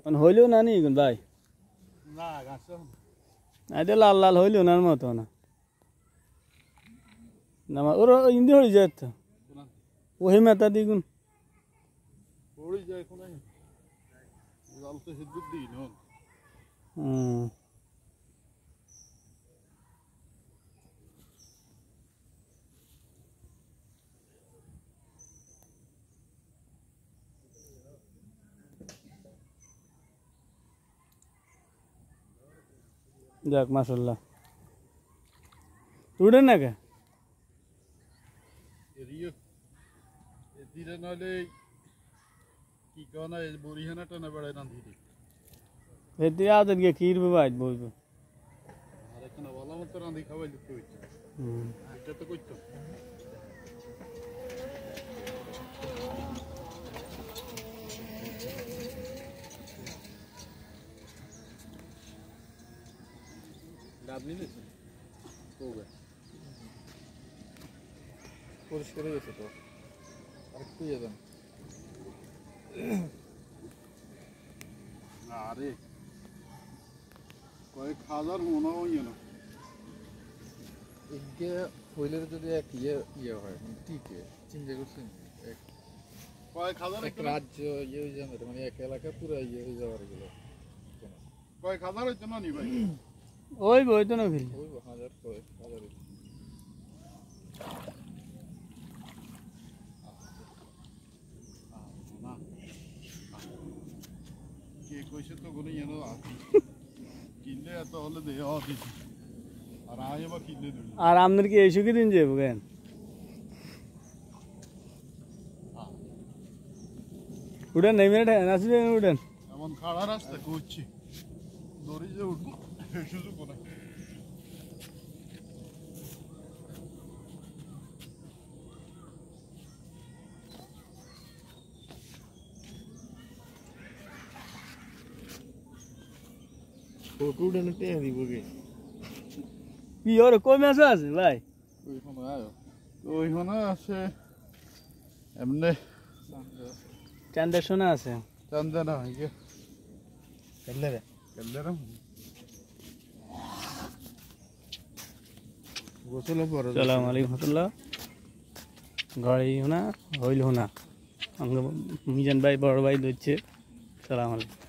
হইলেও না নি ভাই না গাছ আইতে লাল লাল হইলেও না মতো না না ওর ইন্দি হয়ে যায় তো ওই মাথা দিগুন পড়ে যায় কোন জাল তো হিদ্দুর দিই না যাক মাশাআল্লাহ উড়ে না কে এরিও এদিরে নালে কি কোনা এই বরিহানাটা না বেড়ায় না দিদি এতে আদর কে কিরবে বাইত বলবো আর একটা ভালো মত রাঁধি খাওয়াই দিতে হইছে এটা তো কইতো ডাবলি নিছে কোবে পরিষ্কার হয়ে গেছে তো আরেকটু ইয়ে দেন আরে কয়েক হাজার মনে হয় না এদিকে হইলে যদি এক ইয়ে হয় টিকে চিন্তা করছেন কয়েক হাজার এক রাজ্য ইয়ে হয়ে যাবে মানে এক এলাকা পুরো ইয়ে হয়ে যাওয়ার গেল কয়েক হাজার হইতো না নি ভাই ওই বই তো না ফিল ওই হাজার কয়েক হাজার কে কইছে তো কোনো ইয়ে না কিনলে এত হলে দেওয়া দিছি আর আয় বা কিনলে দিল আর আমাদের কি এই সুখী দিন যাবো কেন উড়েন নাই মিনিট আসবে উড়েন এমন খাড়া রাস্তা করছি দড়ি যে উঠবো সুযোগ না উড়ে নিতে দিব গে কি ওর কই মাছ আছে ভাই ওইখানে আছে এমনি চান্দা সোনা আছে চান্দা না হয় কেল্লেরে কেল্লেরে গোসল পরে আসসালামু আলাইকুম রাহমাতুল্লাহ গাড়ি হোনা হইল হোনা মিজান ভাই বড় ভাই দিচ্ছে সালাম আলাইকুম